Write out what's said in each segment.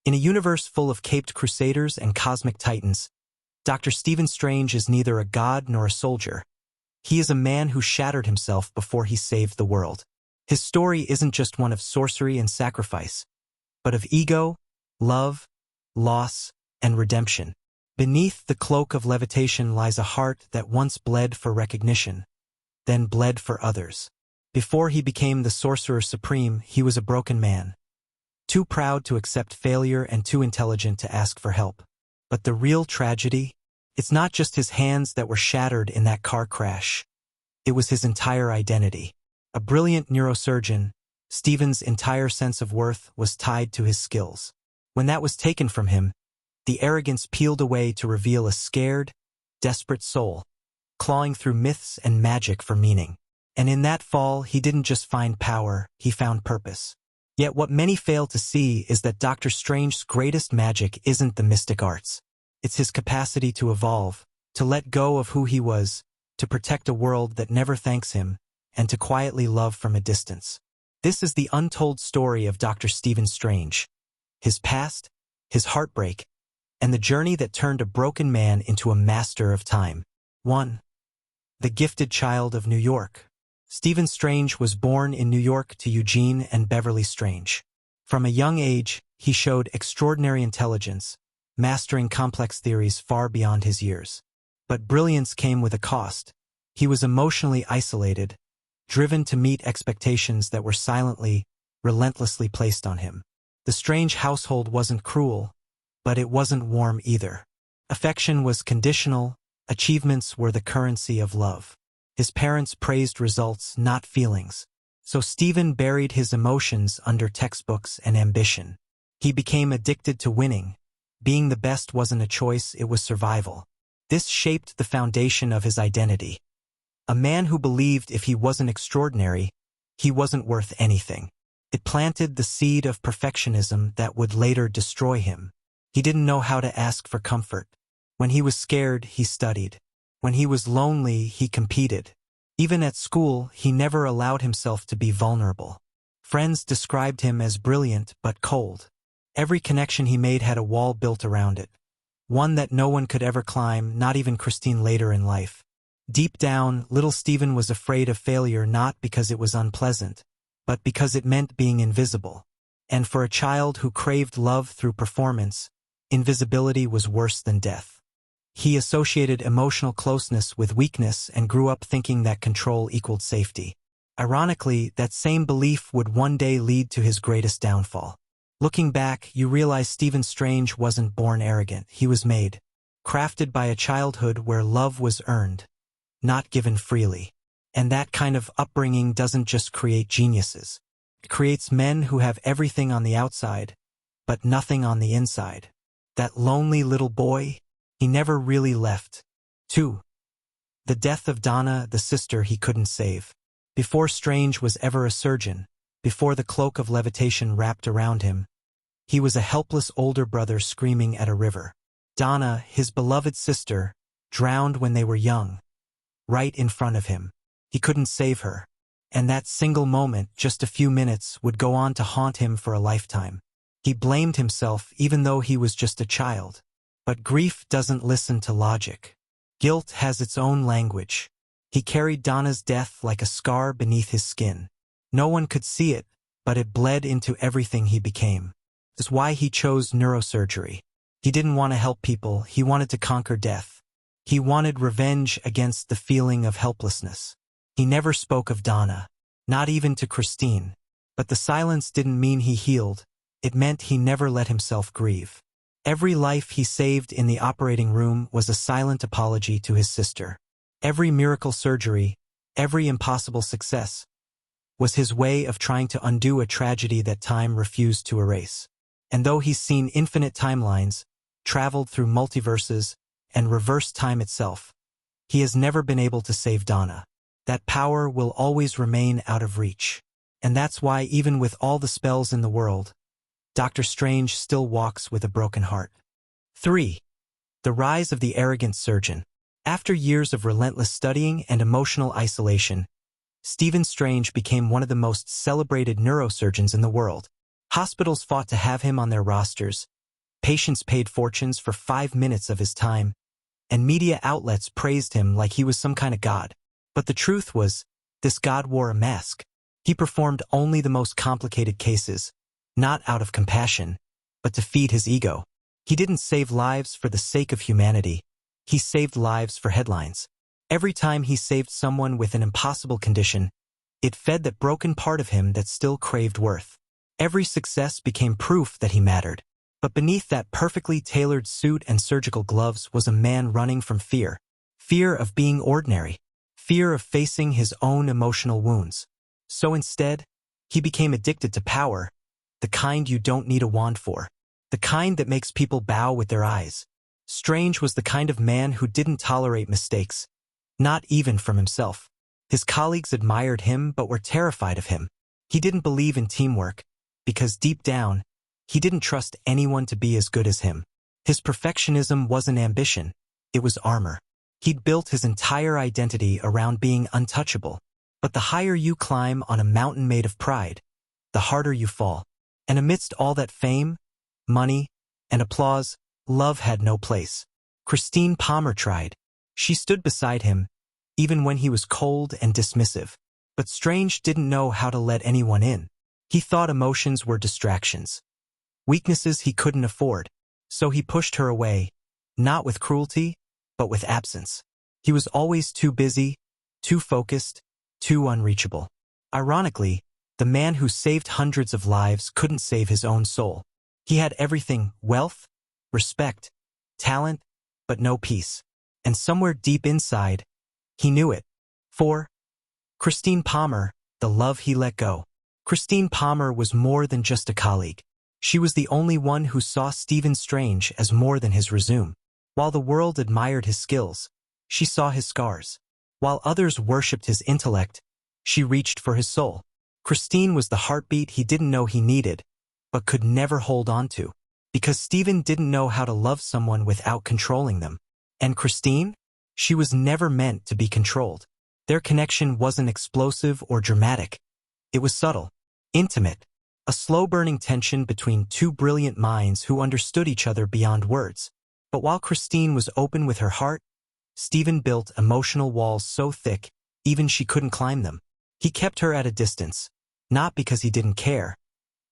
In a universe full of caped crusaders and cosmic titans, Dr. Stephen Strange is neither a god nor a soldier. He is a man who shattered himself before he saved the world. His story isn't just one of sorcery and sacrifice, but of ego, love, loss, and redemption. Beneath the cloak of levitation lies a heart that once bled for recognition, then bled for others. Before he became the Sorcerer Supreme, he was a broken man, too proud to accept failure and too intelligent to ask for help. But the real tragedy? It's not just his hands that were shattered in that car crash. It was his entire identity. A brilliant neurosurgeon, Stephen's entire sense of worth was tied to his skills. When that was taken from him, the arrogance peeled away to reveal a scared, desperate soul, clawing through myths and magic for meaning. And in that fall, he didn't just find power, he found purpose. Yet what many fail to see is that Dr. Strange's greatest magic isn't the mystic arts. It's his capacity to evolve, to let go of who he was, to protect a world that never thanks him, and to quietly love from a distance. This is the untold story of Dr. Stephen Strange. His past, his heartbreak, and the journey that turned a broken man into a master of time. 1. The gifted child of New York. Stephen Strange was born in New York to Eugene and Beverly Strange. From a young age, he showed extraordinary intelligence, mastering complex theories far beyond his years. But brilliance came with a cost. He was emotionally isolated, driven to meet expectations that were silently, relentlessly placed on him. The Strange household wasn't cruel, but it wasn't warm either. Affection was conditional, achievements were the currency of love. His parents praised results, not feelings. So Stephen buried his emotions under textbooks and ambition. He became addicted to winning. Being the best wasn't a choice, it was survival. This shaped the foundation of his identity. A man who believed if he wasn't extraordinary, he wasn't worth anything. It planted the seed of perfectionism that would later destroy him. He didn't know how to ask for comfort. When he was scared, he studied. When he was lonely, he competed. Even at school, he never allowed himself to be vulnerable. Friends described him as brilliant but cold. Every connection he made had a wall built around it. One that no one could ever climb, not even Christine later in life. Deep down, little Stephen was afraid of failure not because it was unpleasant, but because it meant being invisible. And for a child who craved love through performance, invisibility was worse than death. He associated emotional closeness with weakness and grew up thinking that control equaled safety. Ironically, that same belief would one day lead to his greatest downfall. Looking back, you realize Stephen Strange wasn't born arrogant, he was made, crafted by a childhood where love was earned, not given freely. And that kind of upbringing doesn't just create geniuses. It creates men who have everything on the outside, but nothing on the inside. That lonely little boy, he never really left. 2. The death of Donna, the sister he couldn't save. Before Strange was ever a surgeon, before the cloak of levitation wrapped around him, he was a helpless older brother screaming at a river. Donna, his beloved sister, drowned when they were young, right in front of him. He couldn't save her. And that single moment, just a few minutes, would go on to haunt him for a lifetime. He blamed himself even though he was just a child. But grief doesn't listen to logic. Guilt has its own language. He carried Donna's death like a scar beneath his skin. No one could see it, but it bled into everything he became. That's why he chose neurosurgery. He didn't want to help people, he wanted to conquer death. He wanted revenge against the feeling of helplessness. He never spoke of Donna, not even to Christine. But the silence didn't mean he healed, it meant he never let himself grieve. Every life he saved in the operating room was a silent apology to his sister. Every miracle surgery, every impossible success, was his way of trying to undo a tragedy that time refused to erase. And though he's seen infinite timelines, traveled through multiverses, and reversed time itself, he has never been able to save Donna. That power will always remain out of reach. And that's why even with all the spells in the world, Dr. Strange still walks with a broken heart. 3. The rise of the arrogant surgeon. After years of relentless studying and emotional isolation, Stephen Strange became one of the most celebrated neurosurgeons in the world. Hospitals fought to have him on their rosters. Patients paid fortunes for 5 minutes of his time, and media outlets praised him like he was some kind of god. But the truth was, this god wore a mask. He performed only the most complicated cases, not out of compassion, but to feed his ego. He didn't save lives for the sake of humanity. He saved lives for headlines. Every time he saved someone with an impossible condition, it fed that broken part of him that still craved worth. Every success became proof that he mattered. But beneath that perfectly tailored suit and surgical gloves was a man running from fear. Fear of being ordinary. Fear of facing his own emotional wounds. So instead, he became addicted to power, the kind you don't need a wand for. The kind that makes people bow with their eyes. Strange was the kind of man who didn't tolerate mistakes, not even from himself. His colleagues admired him but were terrified of him. He didn't believe in teamwork, because deep down, he didn't trust anyone to be as good as him. His perfectionism wasn't ambition, it was armor. He'd built his entire identity around being untouchable. But the higher you climb on a mountain made of pride, the harder you fall. And amidst all that fame, money, and applause, love had no place. Christine Palmer tried. She stood beside him, even when he was cold and dismissive. But Strange didn't know how to let anyone in. He thought emotions were distractions, weaknesses he couldn't afford. So he pushed her away, not with cruelty, but with absence. He was always too busy, too focused, too unreachable. Ironically, the man who saved hundreds of lives couldn't save his own soul. He had everything: wealth, respect, talent, but no peace. And somewhere deep inside, he knew it. 4. Christine Palmer, the love he let go. Christine Palmer was more than just a colleague. She was the only one who saw Stephen Strange as more than his resume. While the world admired his skills, she saw his scars. While others worshipped his intellect, she reached for his soul. Christine was the heartbeat he didn't know he needed, but could never hold on to. Because Stephen didn't know how to love someone without controlling them. And Christine? She was never meant to be controlled. Their connection wasn't explosive or dramatic. It was subtle, intimate, a slow-burning tension between two brilliant minds who understood each other beyond words. But while Christine was open with her heart, Stephen built emotional walls so thick, even she couldn't climb them. He kept her at a distance, not because he didn't care,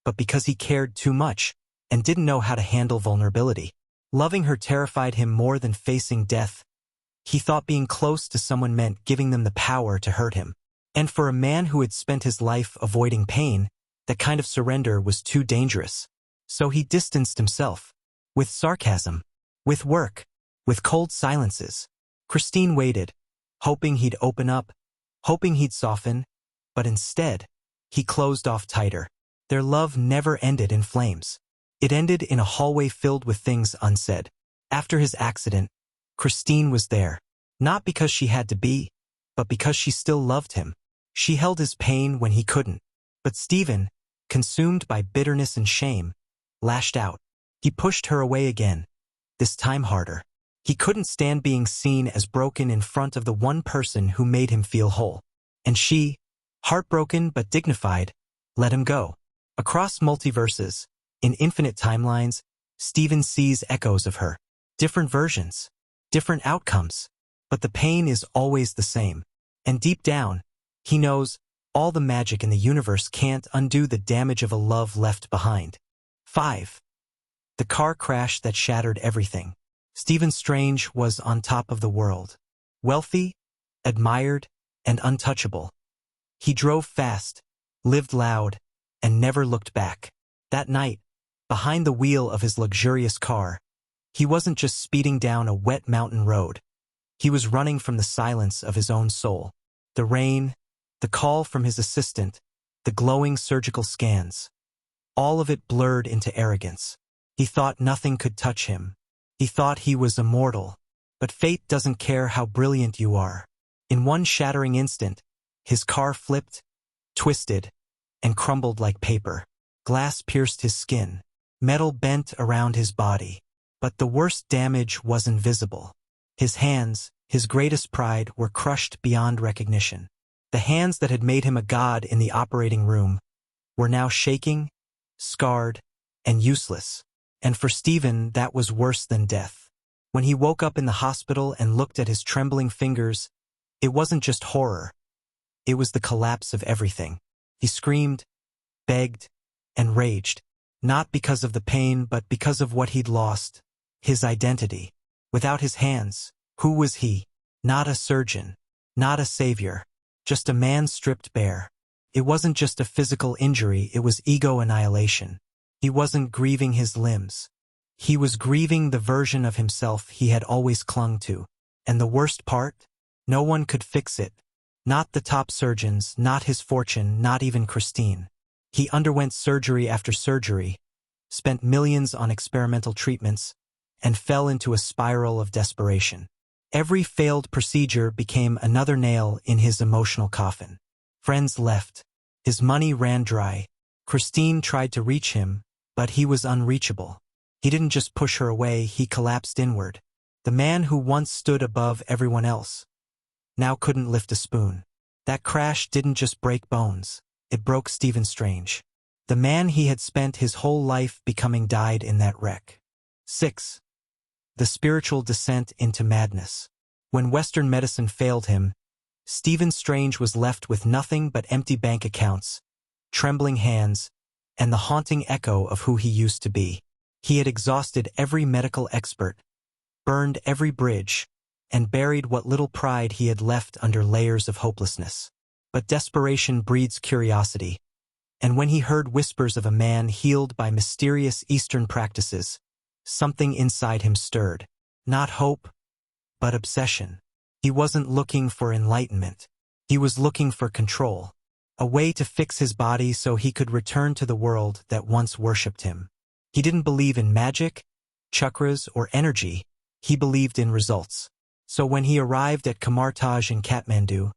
but because he cared too much and didn't know how to handle vulnerability. Loving her terrified him more than facing death. He thought being close to someone meant giving them the power to hurt him. And for a man who had spent his life avoiding pain, that kind of surrender was too dangerous. So he distanced himself. With sarcasm. With work. With cold silences. Christine waited, hoping he'd open up, hoping he'd soften, but instead, he closed off tighter. Their love never ended in flames. It ended in a hallway filled with things unsaid. After his accident, Christine was there, not because she had to be, but because she still loved him. She held his pain when he couldn't. But Stephen, consumed by bitterness and shame, lashed out. He pushed her away again, this time harder. He couldn't stand being seen as broken in front of the one person who made him feel whole. And she, heartbroken but dignified, let him go. Across multiverses, in infinite timelines, Stephen sees echoes of her. Different versions, different outcomes, but the pain is always the same. And deep down, he knows all the magic in the universe can't undo the damage of a love left behind. 5. The car crash that shattered everything. Stephen Strange was on top of the world. Wealthy, admired, and untouchable. He drove fast, lived loud, and never looked back. That night, behind the wheel of his luxurious car, he wasn't just speeding down a wet mountain road. He was running from the silence of his own soul. The rain, the call from his assistant, the glowing surgical scans. All of it blurred into arrogance. He thought nothing could touch him. He thought he was immortal. But fate doesn't care how brilliant you are. In one shattering instant, his car flipped, twisted, and crumbled like paper. Glass pierced his skin. Metal bent around his body. But the worst damage was invisible. His hands, his greatest pride, were crushed beyond recognition. The hands that had made him a god in the operating room were now shaking, scarred, and useless. And for Stephen, that was worse than death. When he woke up in the hospital and looked at his trembling fingers, it wasn't just horror. It was the collapse of everything. He screamed, begged, and raged, not because of the pain but because of what he'd lost, his identity. Without his hands, who was he? Not a surgeon, not a savior, just a man stripped bare. It wasn't just a physical injury, it was ego annihilation. He wasn't grieving his limbs. He was grieving the version of himself he had always clung to. And the worst part? No one could fix it. Not the top surgeons, not his fortune, not even Christine. He underwent surgery after surgery, spent millions on experimental treatments, and fell into a spiral of desperation. Every failed procedure became another nail in his emotional coffin. Friends left. His money ran dry. Christine tried to reach him, but he was unreachable. He didn't just push her away, he collapsed inward. The man who once stood above everyone else now couldn't lift a spoon. That crash didn't just break bones. It broke Stephen Strange. The man he had spent his whole life becoming died in that wreck. 6. The spiritual descent into madness. When Western medicine failed him, Stephen Strange was left with nothing but empty bank accounts, trembling hands, and the haunting echo of who he used to be. He had exhausted every medical expert, burned every bridge, and buried what little pride he had left under layers of hopelessness. But desperation breeds curiosity, and when he heard whispers of a man healed by mysterious Eastern practices, something inside him stirred. Not hope, but obsession. He wasn't looking for enlightenment. He was looking for control, a way to fix his body so he could return to the world that once worshipped him. He didn't believe in magic, chakras, or energy. He believed in results. So when he arrived at Kamartaj in Kathmandu,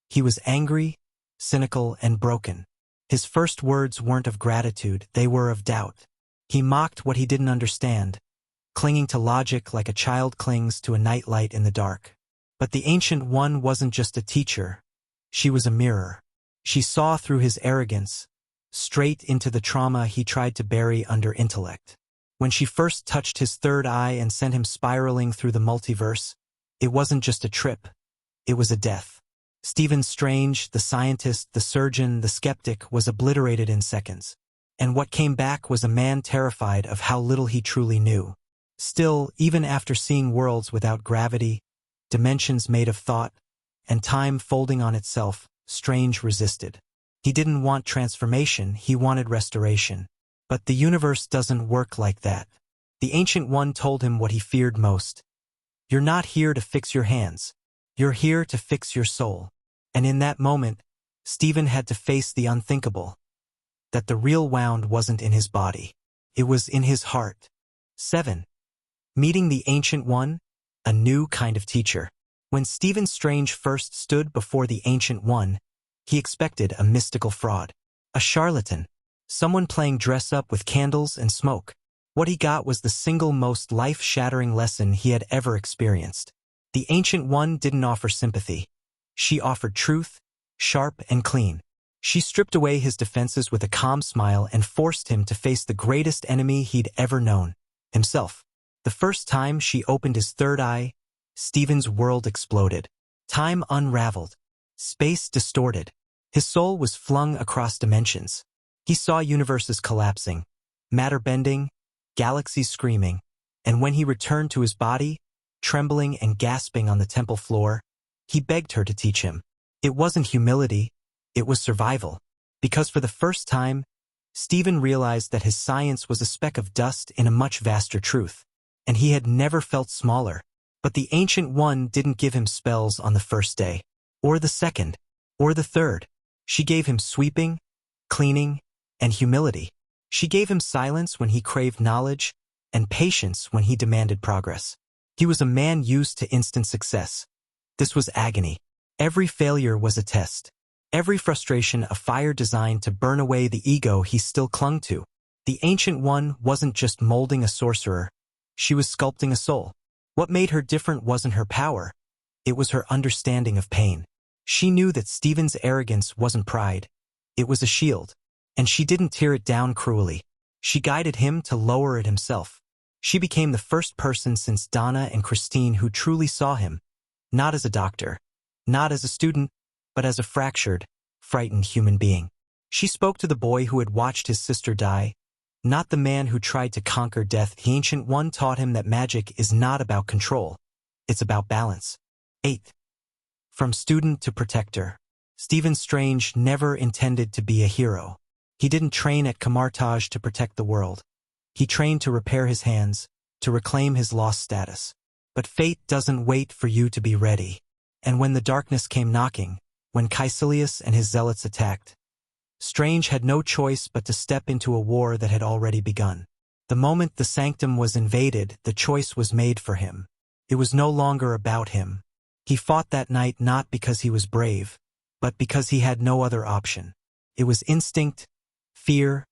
he was angry, cynical, and broken. His first words weren't of gratitude, they were of doubt. He mocked what he didn't understand, clinging to logic like a child clings to a nightlight in the dark. But the Ancient One wasn't just a teacher. She was a mirror. She saw through his arrogance, straight into the trauma he tried to bury under intellect. When she first touched his third eye and sent him spiraling through the multiverse, it wasn't just a trip, it was a death. Stephen Strange, the scientist, the surgeon, the skeptic, was obliterated in seconds. And what came back was a man terrified of how little he truly knew. Still, even after seeing worlds without gravity, dimensions made of thought, and time folding on itself, Strange resisted. He didn't want transformation, he wanted restoration. But the universe doesn't work like that. The Ancient One told him what he feared most. You're not here to fix your hands. You're here to fix your soul. And in that moment, Stephen had to face the unthinkable. That the real wound wasn't in his body. It was in his heart. 7. Meeting the Ancient One, a new kind of teacher. When Stephen Strange first stood before the Ancient One, he expected a mystical fraud. A charlatan. Someone playing dress-up with candles and smoke. What he got was the single most life-shattering lesson he had ever experienced. The Ancient One didn't offer sympathy. She offered truth, sharp and clean. She stripped away his defenses with a calm smile and forced him to face the greatest enemy he'd ever known, himself. The first time she opened his third eye, Stephen's world exploded. Time unraveled. Space distorted. His soul was flung across dimensions. He saw universes collapsing, matter bending, galaxies screaming, and when he returned to his body, trembling and gasping on the temple floor, he begged her to teach him. It wasn't humility, it was survival. Because for the first time, Stephen realized that his science was a speck of dust in a much vaster truth, and he had never felt smaller. But the Ancient One didn't give him spells on the first day, or the second, or the third. She gave him sweeping, cleaning, and humility. She gave him silence when he craved knowledge, and patience when he demanded progress. He was a man used to instant success. This was agony. Every failure was a test. Every frustration a fire designed to burn away the ego he still clung to. The Ancient One wasn't just molding a sorcerer. She was sculpting a soul. What made her different wasn't her power. It was her understanding of pain. She knew that Stephen's arrogance wasn't pride. It was a shield. And she didn't tear it down cruelly. She guided him to lower it himself. She became the first person since Donna and Christine who truly saw him, not as a doctor, not as a student, but as a fractured, frightened human being. She spoke to the boy who had watched his sister die, not the man who tried to conquer death. The Ancient One taught him that magic is not about control, it's about balance. 8. From student to protector. Stephen Strange never intended to be a hero. He didn't train at Camartage to protect the world. He trained to repair his hands, to reclaim his lost status. But fate doesn't wait for you to be ready. And when the darkness came knocking, when Caecilius and his zealots attacked, Strange had no choice but to step into a war that had already begun. The moment the sanctum was invaded, the choice was made for him. It was no longer about him. He fought that night not because he was brave, but because he had no other option. It was instinct, fear,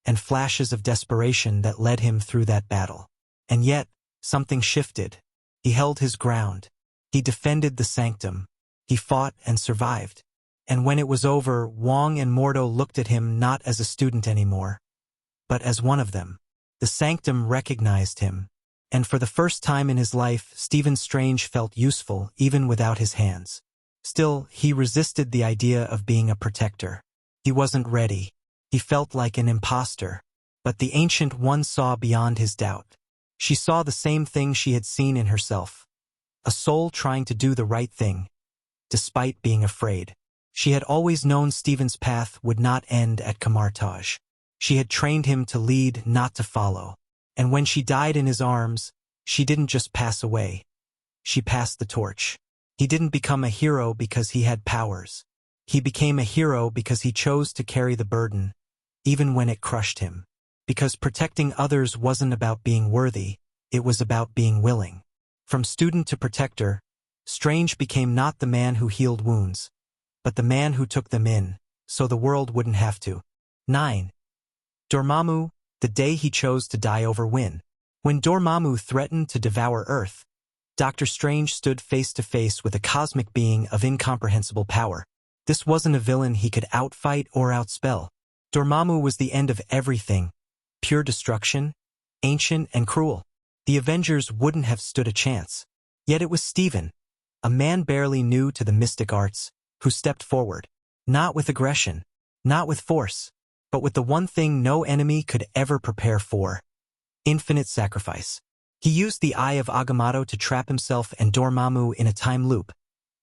and flashes of desperation that led him through that battle. And yet, something shifted. He held his ground. He defended the sanctum. He fought and survived. And when it was over, Wong and Mordo looked at him not as a student anymore, but as one of them. The sanctum recognized him. And for the first time in his life, Stephen Strange felt useful even without his hands. Still, he resisted the idea of being a protector. He wasn't ready. He felt like an imposter. But the Ancient One saw beyond his doubt. She saw the same thing she had seen in herself. A soul trying to do the right thing, despite being afraid. She had always known Stephen's path would not end at Camartage. She had trained him to lead, not to follow. And when she died in his arms, she didn't just pass away. She passed the torch. He didn't become a hero because he had powers. He became a hero because he chose to carry the burden, even when it crushed him. Because protecting others wasn't about being worthy, it was about being willing. From student to protector, Strange became not the man who healed wounds, but the man who took them in, so the world wouldn't have to. 9. Dormammu, the day he chose to die over Win. When Dormammu threatened to devour Earth, Dr. Strange stood face to face with a cosmic being of incomprehensible power. This wasn't a villain he could outfight or outspell. Dormammu was the end of everything, pure destruction, ancient and cruel. The Avengers wouldn't have stood a chance. Yet it was Stephen, a man barely new to the mystic arts, who stepped forward. Not with aggression, not with force, but with the one thing no enemy could ever prepare for: infinite sacrifice. He used the Eye of Agamotto to trap himself and Dormammu in a time loop,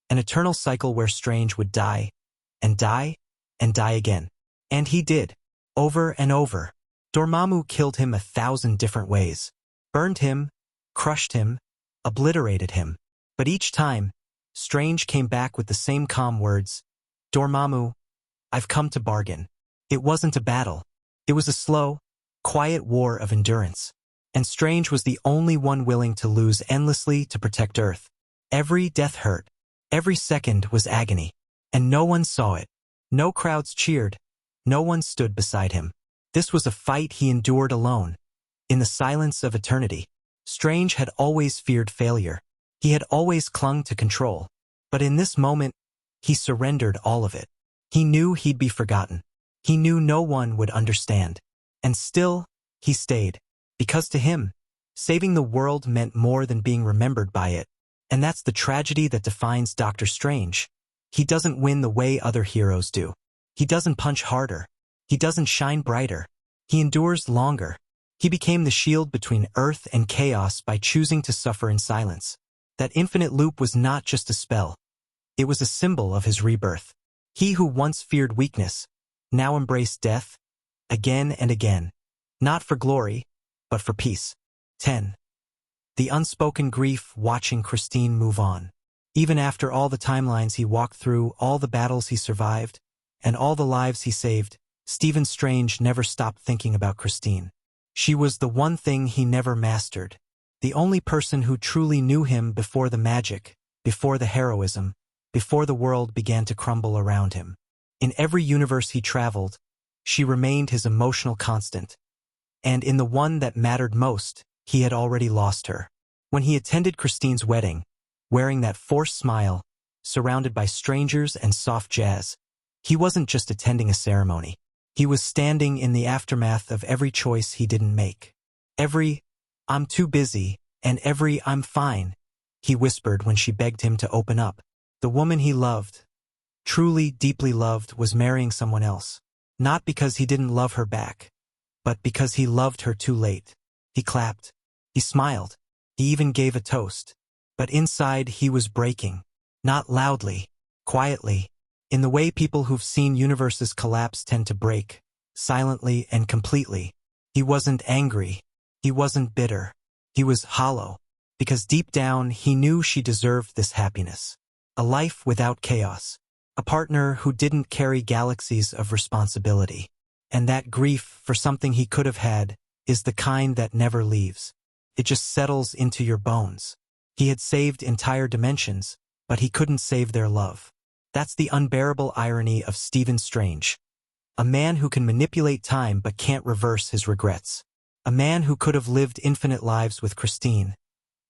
an eternal cycle where Strange would die, and die, and die again. And he did, over and over. Dormammu killed him 1,000 different ways, burned him, crushed him, obliterated him. But each time, Strange came back with the same calm words: Dormammu, I've come to bargain. It wasn't a battle. It was a slow, quiet war of endurance. And Strange was the only one willing to lose endlessly to protect Earth. Every death hurt. Every second was agony. And no one saw it. No crowds cheered. No one stood beside him. This was a fight he endured alone, in the silence of eternity. Strange had always feared failure. He had always clung to control. But in this moment, he surrendered all of it. He knew he'd be forgotten. He knew no one would understand. And still, he stayed. Because to him, saving the world meant more than being remembered by it. And that's the tragedy that defines Dr. Strange. He doesn't win the way other heroes do. He doesn't punch harder. He doesn't shine brighter. He endures longer. He became the shield between Earth and chaos by choosing to suffer in silence. That infinite loop was not just a spell. It was a symbol of his rebirth. He who once feared weakness, now embraced death, again and again. Not for glory, but for peace. 10. The unspoken grief watching Christine move on. Even after all the timelines he walked through, all the battles he survived, and all the lives he saved, Stephen Strange never stopped thinking about Christine. She was the one thing he never mastered. The only person who truly knew him before the magic, before the heroism, before the world began to crumble around him. In every universe he traveled, she remained his emotional constant. And in the one that mattered most, he had already lost her. When he attended Christine's wedding, wearing that forced smile, surrounded by strangers and soft jazz, he wasn't just attending a ceremony. He was standing in the aftermath of every choice he didn't make. Every, "I'm too busy," and every, "I'm fine," he whispered when she begged him to open up. The woman he loved, truly, deeply loved, was marrying someone else. Not because he didn't love her back, but because he loved her too late. He clapped. He smiled. He even gave a toast. But inside he was breaking. Not loudly, quietly, in the way people who've seen universes collapse tend to break, silently and completely. He wasn't angry. He wasn't bitter. He was hollow, because deep down he knew she deserved this happiness. A life without chaos. A partner who didn't carry galaxies of responsibility. And that grief for something he could have had is the kind that never leaves. It just settles into your bones. He had saved entire dimensions, but he couldn't save their love. That's the unbearable irony of Stephen Strange. A man who can manipulate time but can't reverse his regrets. A man who could have lived infinite lives with Christine,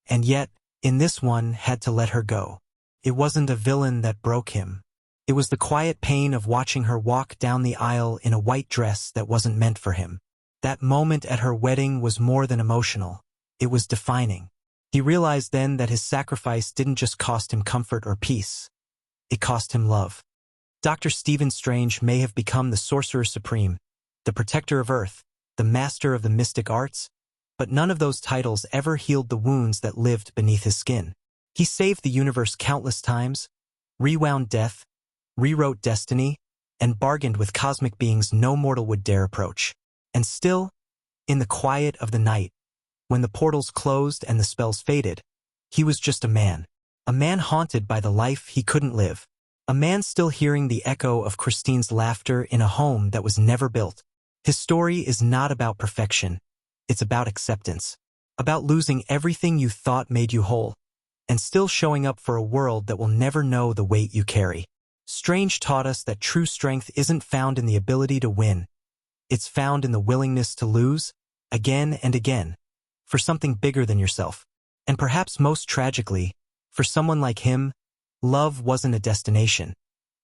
and yet, in this one, had to let her go. It wasn't a villain that broke him. It was the quiet pain of watching her walk down the aisle in a white dress that wasn't meant for him. That moment at her wedding was more than emotional. It was defining. He realized then that his sacrifice didn't just cost him comfort or peace. It cost him love. Dr. Stephen Strange may have become the Sorcerer Supreme, the protector of Earth, the master of the mystic arts, but none of those titles ever healed the wounds that lived beneath his skin. He saved the universe countless times, rewound death, rewrote destiny, and bargained with cosmic beings no mortal would dare approach. And still, in the quiet of the night, when the portals closed and the spells faded, he was just a man haunted by the life he couldn't live, a man still hearing the echo of Christine's laughter in a home that was never built. His story is not about perfection, it's about acceptance, about losing everything you thought made you whole, and still showing up for a world that will never know the weight you carry. Strange taught us that true strength isn't found in the ability to win, it's found in the willingness to lose, again and again, for something bigger than yourself. And perhaps most tragically, for someone like him, love wasn't a destination.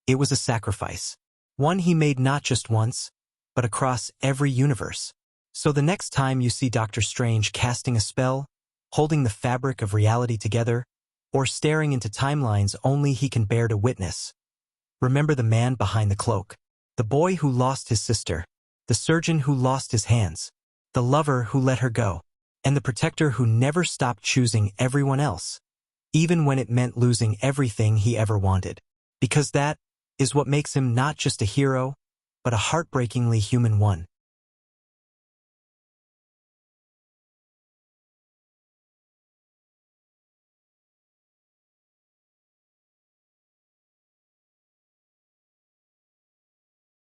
It was a sacrifice. One he made not just once, but across every universe. So the next time you see Dr. Strange casting a spell, holding the fabric of reality together, or staring into timelines only he can bear to witness, remember the man behind the cloak, the boy who lost his sister, the surgeon who lost his hands, the lover who let her go, and the protector who never stopped choosing everyone else, even when it meant losing everything he ever wanted. Because that is what makes him not just a hero, but a heartbreakingly human one.